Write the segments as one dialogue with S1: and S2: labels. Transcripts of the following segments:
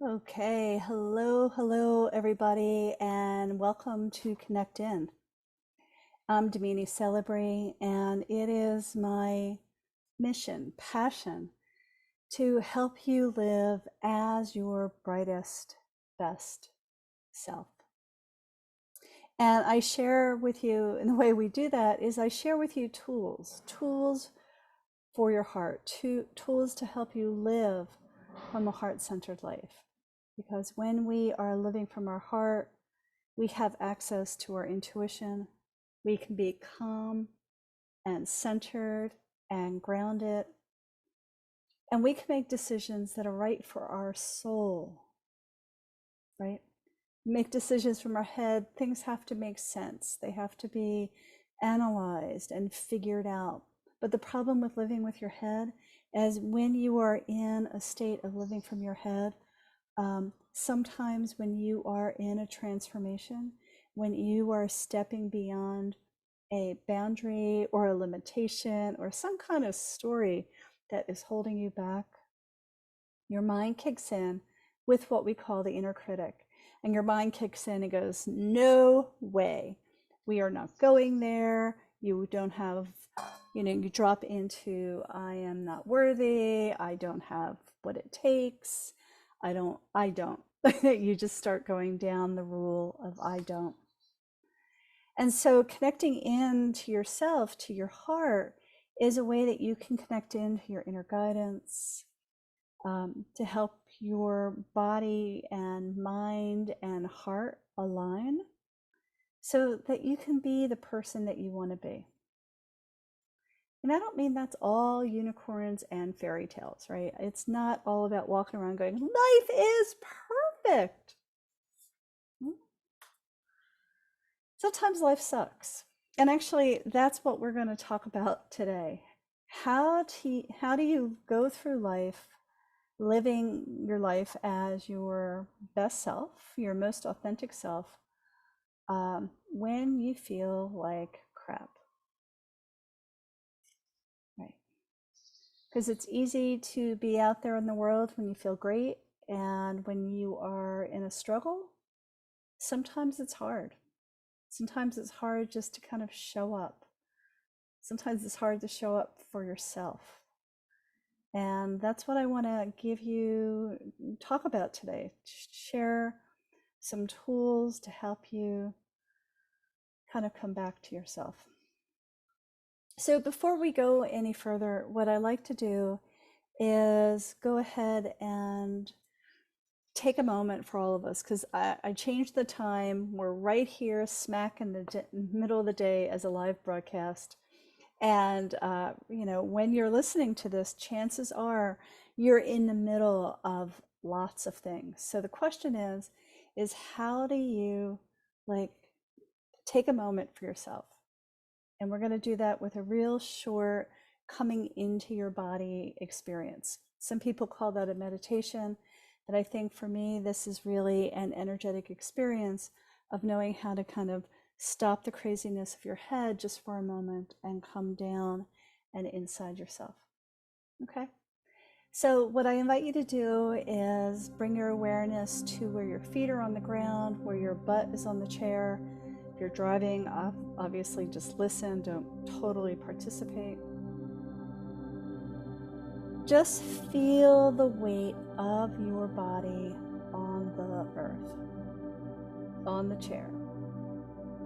S1: Okay, hello everybody, and welcome to Connect In. I'm Damini Celebrate, and it is my mission, passion, to help you live as your brightest, best self. And I share with you, and the way we do that is I share with you tools for your heart, tools to help you live from a heart-centered life. Because when we are living from our heart, we have access to our intuition. We can be calm and centered and grounded. And we can make decisions that are right for our soul, right? Make decisions from our head. Things have to make sense. They have to be analyzed and figured out. But the problem with living with your head is when you are in a state of living from your head, sometimes when you are in a transformation, when you are stepping beyond a boundary or a limitation or some kind of story that is holding you back, your mind kicks in with what we call the inner critic. And your mind kicks in and goes, no way, we are not going there. You don't have, you drop into, I am not worthy. I don't have what it takes. I don't. You just start going down the rule of I don't. And so connecting in to yourself, to your heart, is a way that you can connect into your inner guidance, to help your body and mind and heart align so that you can be the person that you want to be. And I don't mean that's all unicorns and fairy tales, right? It's not all about walking around going, life is perfect. Sometimes life sucks. And actually, that's what we're going to talk about today. How do you go through life living your life as your best self, your most authentic self, when you feel like crap? Right? Because it's easy to be out there in the world when you feel great, and when you are in a struggle, sometimes it's hard. Sometimes it's hard just to kind of show up. Sometimes it's hard to show up for yourself. And that's what I want to talk about today. Share some tools to help you kind of come back to yourself. So before we go any further, what I like to do is go ahead and take a moment for all of us, because I changed the time. We're right here smack in the middle of the day as a live broadcast. And, when you're listening to this, chances are you're in the middle of lots of things. So the question is how do you take a moment for yourself? And we're going to do that with a real short coming into your body experience. Some people call that a meditation, but I think for me, this is really an energetic experience of knowing how to kind of stop the craziness of your head just for a moment and come down and inside yourself. Okay? So what I invite you to do is bring your awareness to where your feet are on the ground, where your butt is on the chair. If you're driving, obviously just listen, don't totally participate. Just feel the weight of your body on the earth, on the chair,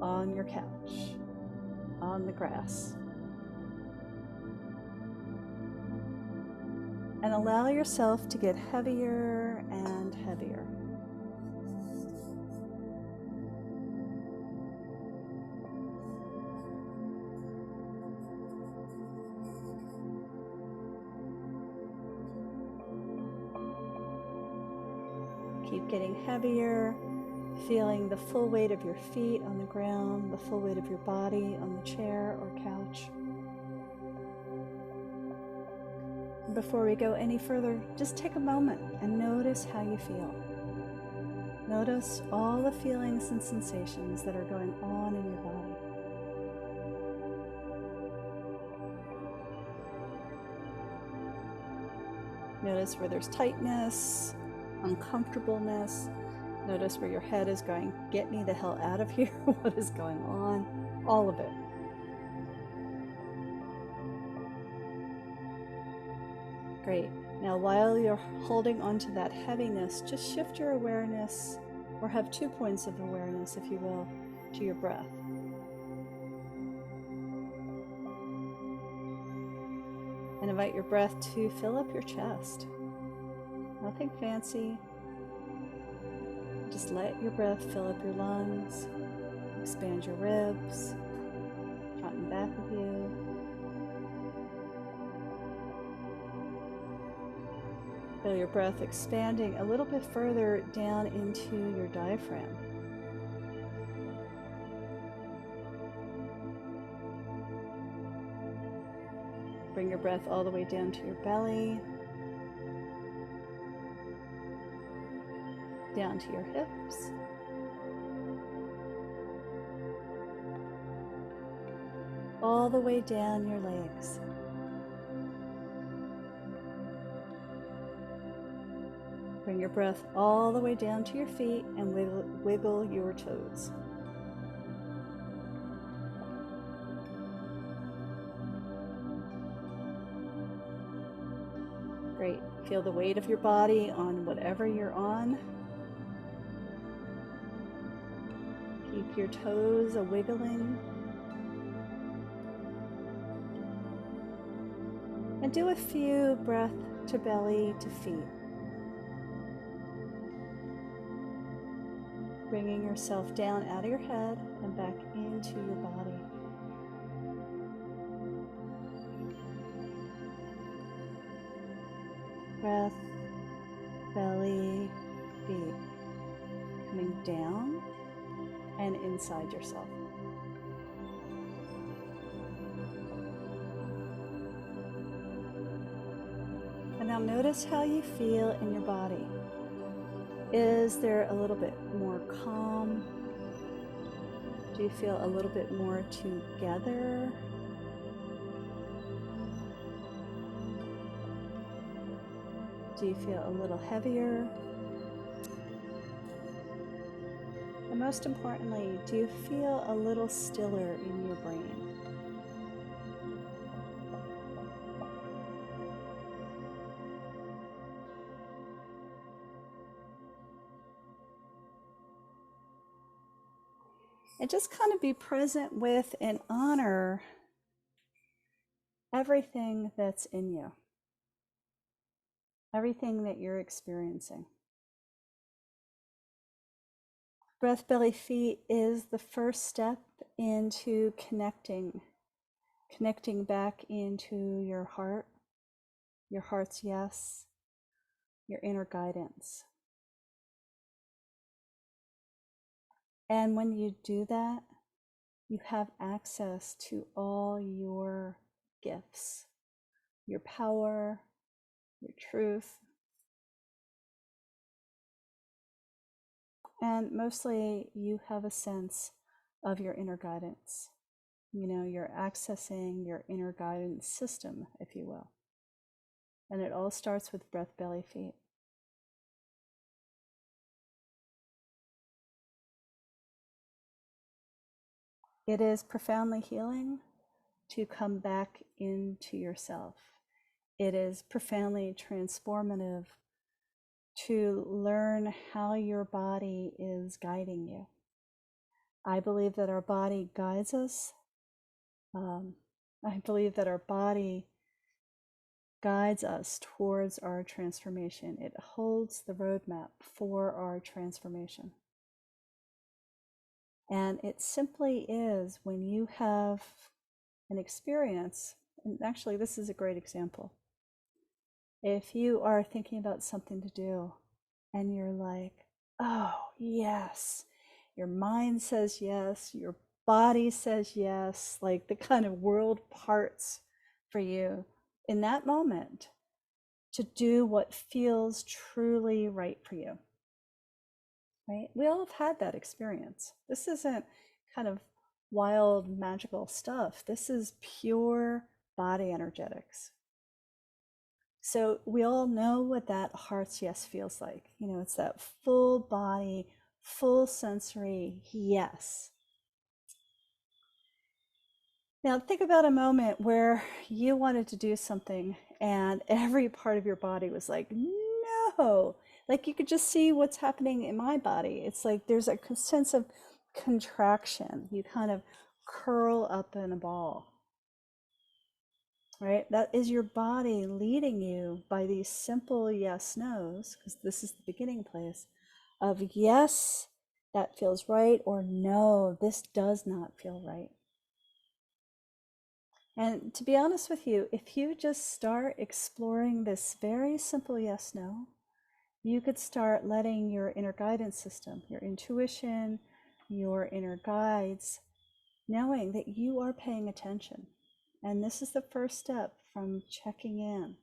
S1: on your couch, on the grass. And allow yourself to get heavier and heavier. Keep getting heavier, feeling the full weight of your feet on the ground, the full weight of your body on the chair or couch. Before we go any further, just take a moment and notice how you feel. Notice all the feelings and sensations that are going on in your body. Notice where there's tightness, uncomfortableness. Notice where your head is going, get me the hell out of here. What is going on? All of it. Great. Now, while you're holding onto that heaviness, just shift your awareness, or have 2 points of awareness, if you will, to your breath. And invite your breath to fill up your chest. Nothing fancy. Just let your breath fill up your lungs, expand your ribs, front and back of you. Feel your breath expanding a little bit further down into your diaphragm. Bring your breath all the way down to your belly, down to your hips, all the way down your legs. Bring your breath all the way down to your feet and wiggle your toes. Great. Feel the weight of your body on whatever you're on. Keep your toes a-wiggling. And do a few breath to belly to feet. Bringing yourself down out of your head and back into your body. Breath, belly, feet. Coming down and inside yourself. And now notice how you feel in your body. Is there a little bit more calm? Do you feel a little bit more together? Do you feel a little heavier? And most importantly, do you feel a little stiller in your brain? And just kind of be present with and honor everything that's in you, everything that you're experiencing. Breath, belly, feet is the first step into connecting back into your heart's yes, your inner guidance. And when you do that, you have access to all your gifts, your power, your truth, and mostly you have a sense of your inner guidance. You know, you're accessing your inner guidance system, if you will. And it all starts with breath, belly, feet. It is profoundly healing to come back into yourself. It is profoundly transformative to learn how your body is guiding you. I believe that our body guides us. I believe that our body guides us towards our transformation. It holds the roadmap for our transformation. And it simply is when you have an experience, and actually this is a great example. If you are thinking about something to do and you're like, oh, yes, your mind says yes, your body says yes, like the kind of world parts for you in that moment to do what feels truly right for you. Right? We all have had that experience. This isn't kind of wild, magical stuff. This is pure body energetics. So we all know what that heart's yes feels like. You know, it's that full body, full sensory yes. Now think about a moment where you wanted to do something and every part of your body was like, no. Like you could just see what's happening in my body. It's like there's a sense of contraction. You kind of curl up in a ball, right? That is your body leading you by these simple yes nos, because this is the beginning place of yes, that feels right, or no, this does not feel right. And to be honest with you, if you just start exploring this very simple yes no, you could start letting your inner guidance system, your intuition, your inner guides, knowing that you are paying attention. And this is the first step from checking in.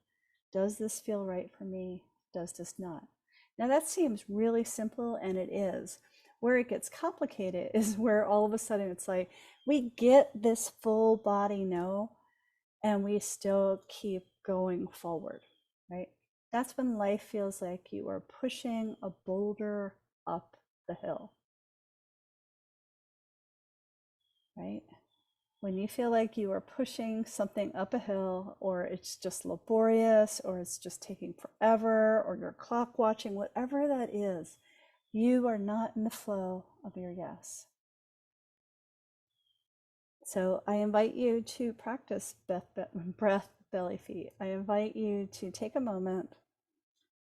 S1: Does this feel right for me? Does this not? Now that seems really simple, and it is. Where it gets complicated is where all of a sudden it's like we get this full body no, and we still keep going forward, right? That's when life feels like you are pushing a boulder up the hill, right? When you feel like you are pushing something up a hill, or it's just laborious, or it's just taking forever, or you're clock watching, whatever that is, you are not in the flow of your yes. So I invite you to practice breath, belly, feet. I invite you to take a moment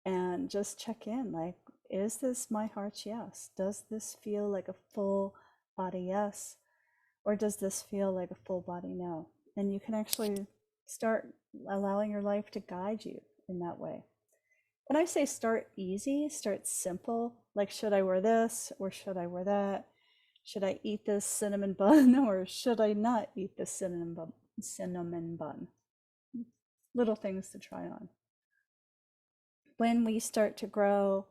S1: and just check in, like, is this my heart's yes? Does this feel like a full body yes? Or does this feel like a full body no? And you can actually start allowing your life to guide you in that way. When I say start easy, start simple, like should I wear this or should I wear that? Should I eat this cinnamon bun or should I not eat this cinnamon bun? Little things to try on. When we start to grow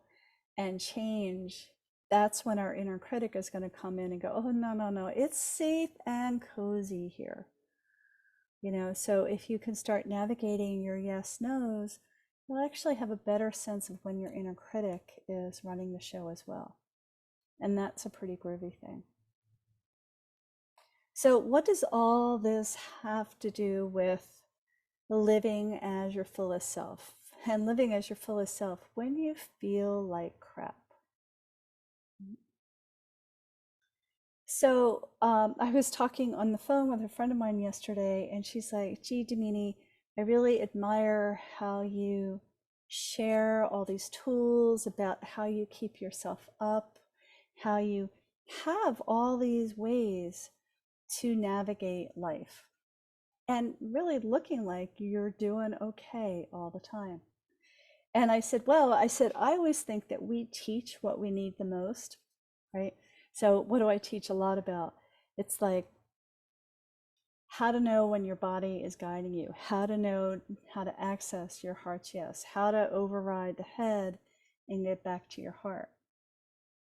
S1: and change, that's when our inner critic is going to come in and go, oh, no, no, no, it's safe and cozy here. You know, so if you can start navigating your yes nos, you'll actually have a better sense of when your inner critic is running the show as well. And that's a pretty groovy thing. So, what does all this have to do with living as your fullest self? And living as your fullest self when you feel like crap. So I was talking on the phone with a friend of mine yesterday, and she's like, gee, Damini, I really admire how you share all these tools about how you keep yourself up, how you have all these ways to navigate life, and really looking like you're doing okay all the time. And I said, well, I always think that we teach what we need the most, right? So what do I teach a lot about? It's like how to know when your body is guiding you, how to know how to access your heart's yes, how to override the head and get back to your heart,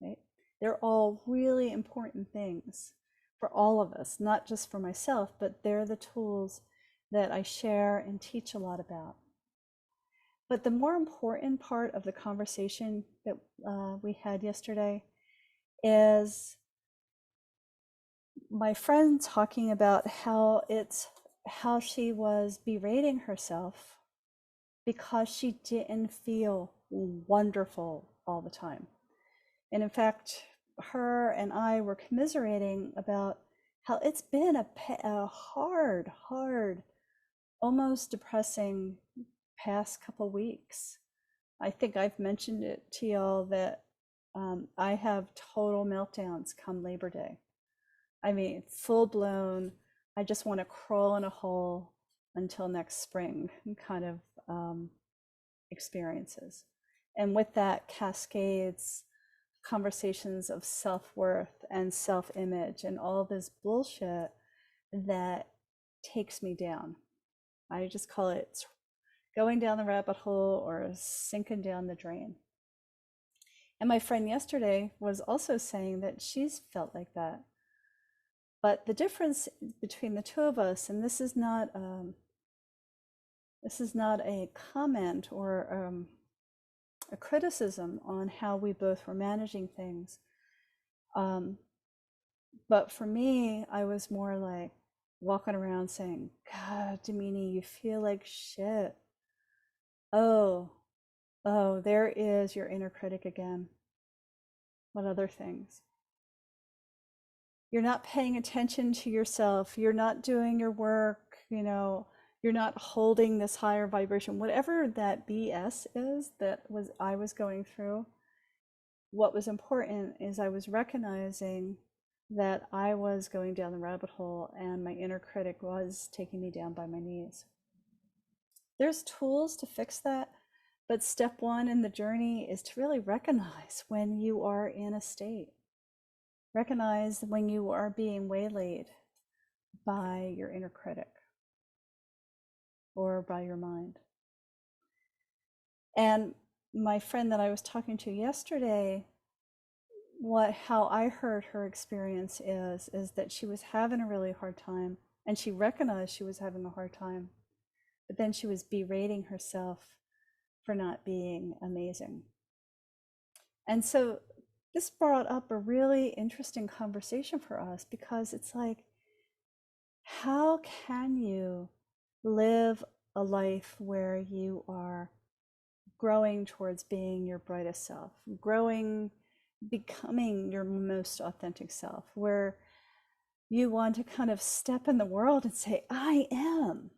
S1: right? They're all really important things for all of us, not just for myself, but they're the tools that I share and teach a lot about. But the more important part of the conversation that we had yesterday is my friend talking about how she was berating herself because she didn't feel wonderful all the time. And in fact, her and I were commiserating about how it's been a hard, almost depressing past couple weeks. I think I've mentioned it to y'all that I have total meltdowns come Labor Day. I mean, full blown, I just want to crawl in a hole until next spring kind of experiences. And with that cascades conversations of self-worth and self-image and all this bullshit that takes me down. I just call it going down the rabbit hole or sinking down the drain. And my friend yesterday was also saying that she's felt like that. But the difference between the two of us, and this is not This is not a comment or a criticism on how we both were managing things. Um, but for me, I was more like walking around saying, God, Damini, you feel like shit. Oh, oh, there is your inner critic again. What other things? You're not paying attention to yourself. You're not doing your work, you're not holding this higher vibration. Whatever that BS is that was I was going through, what was important is I was recognizing that I was going down the rabbit hole and my inner critic was taking me down by my knees. There's tools to fix that, but step one in the journey is to really recognize when you are in a state. Recognize when you are being waylaid by your inner critic or by your mind. And my friend that I was talking to yesterday, how I heard her experience is that she was having a really hard time, and she recognized she was having a hard time, but then she was berating herself for not being amazing. And so this brought up a really interesting conversation for us, because it's like, how can you live a life where you are growing towards being your brightest self, becoming your most authentic self, where you want to kind of step in the world and say, I am?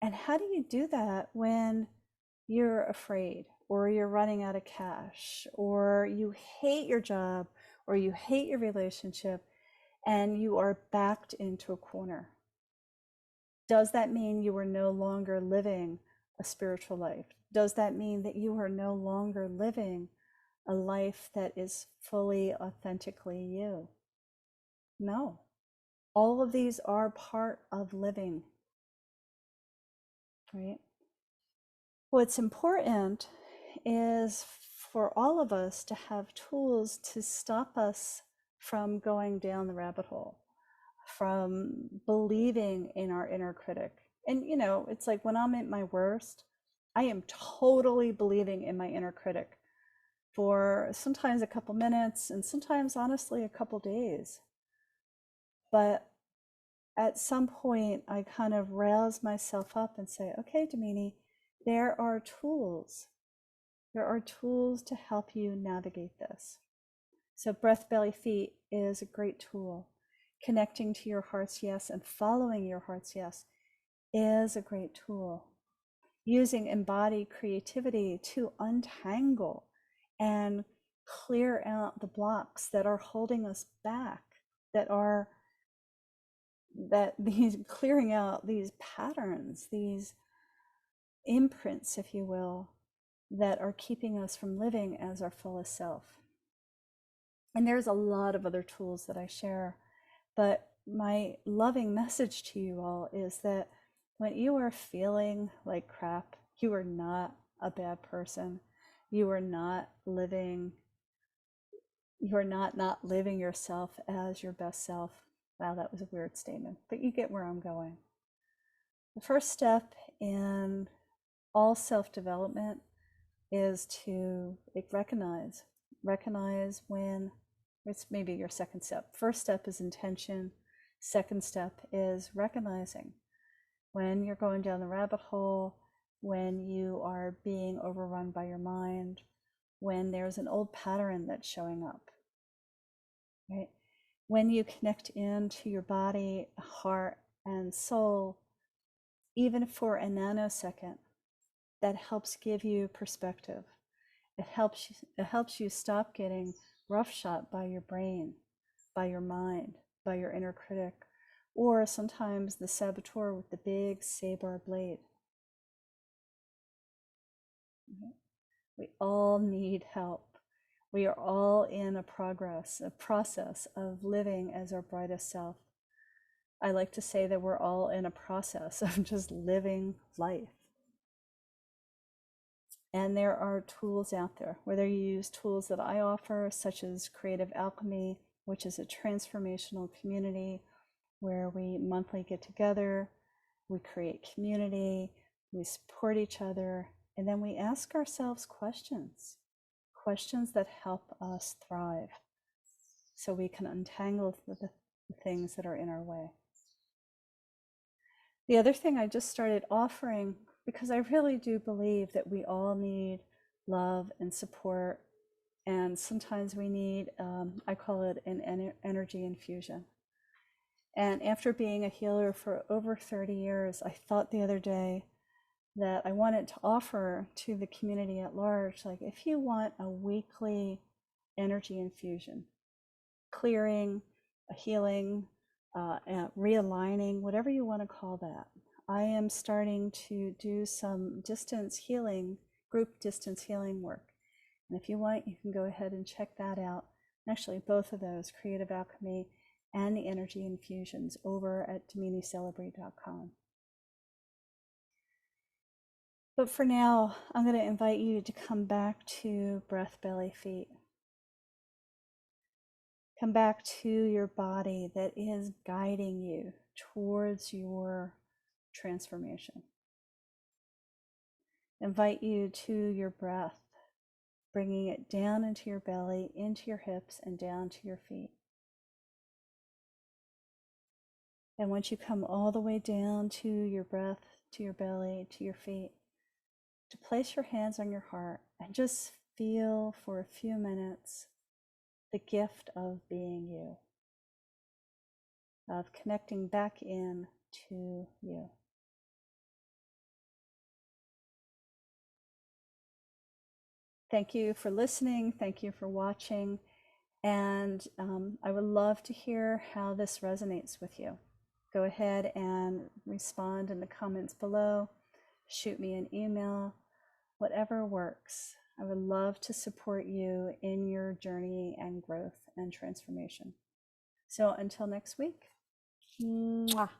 S1: And how do you do that when you're afraid, or you're running out of cash, or you hate your job, or you hate your relationship, and you are backed into a corner? Does that mean you are no longer living a spiritual life? Does that mean that you are no longer living a life that is fully, authentically you? No. All of these are part of living, right? What's important is for all of us to have tools to stop us from going down the rabbit hole, from believing in our inner critic. And it's like when I'm at my worst, I am totally believing in my inner critic for sometimes a couple minutes, and sometimes honestly a couple days. But at some point I kind of rouse myself up and say, okay, Damini, there are tools. There are tools to help you navigate this. So breath, belly, feet is a great tool. Connecting to your heart's yes and following your heart's yes is a great tool. Using embodied creativity to untangle and clear out the blocks that are holding us back, these clearing out these patterns, these imprints, if you will, that are keeping us from living as our fullest self. And there's a lot of other tools that I share, but my loving message to you all is that when you are feeling like crap, you are not a bad person. You are not living yourself as your best self. Wow, that was a weird statement, but you get where I'm going. The first step in all self-development is to recognize when it's maybe your second step. First step is intention. Second step is recognizing when you're going down the rabbit hole, when you are being overrun by your mind, when there's an old pattern that's showing up, right? When you connect into your body, heart, and soul, even for a nanosecond, that helps give you perspective. It helps you stop getting roughshod by your brain, by your mind, by your inner critic, or sometimes the saboteur with the big saber blade. We all need help. We are all in a process of living as our brightest self. I like to say that we're all in a process of just living life. And there are tools out there, whether you use tools that I offer, such as Creative Alchemy, which is a transformational community where we monthly get together we create community, we support each other, and then we ask ourselves questions, questions that help us thrive so we can untangle the things that are in our way. The other thing I just started offering, because I really do believe that we all need love and support, and sometimes we need, I call it an energy infusion. And after being a healer for over 30 years, I thought the other day that I wanted to offer to the community at large, like if you want a weekly energy infusion, clearing, a healing, realigning, whatever you want to call that. I am starting to do some distance healing, group distance healing work. And if you want, you can go ahead and check that out. Actually, both of those, Creative Alchemy and the energy infusions, over at DaminiCelebrate.com. But for now, I'm going to invite you to come back to breath, belly, feet. Come back to your body that is guiding you towards your transformation. Invite you to your breath, bringing it down into your belly, into your hips, and down to your feet. And once you come all the way down to your breath, to your belly, to your feet, to place your hands on your heart and just feel for a few minutes the gift of being you, of connecting back in to you. Thank you for listening. Thank you for watching. And I would love to hear how this resonates with you. Go ahead and respond in the comments below. Shoot me an email, whatever works. I would love to support you in your journey and growth and transformation. So until next week, mwah.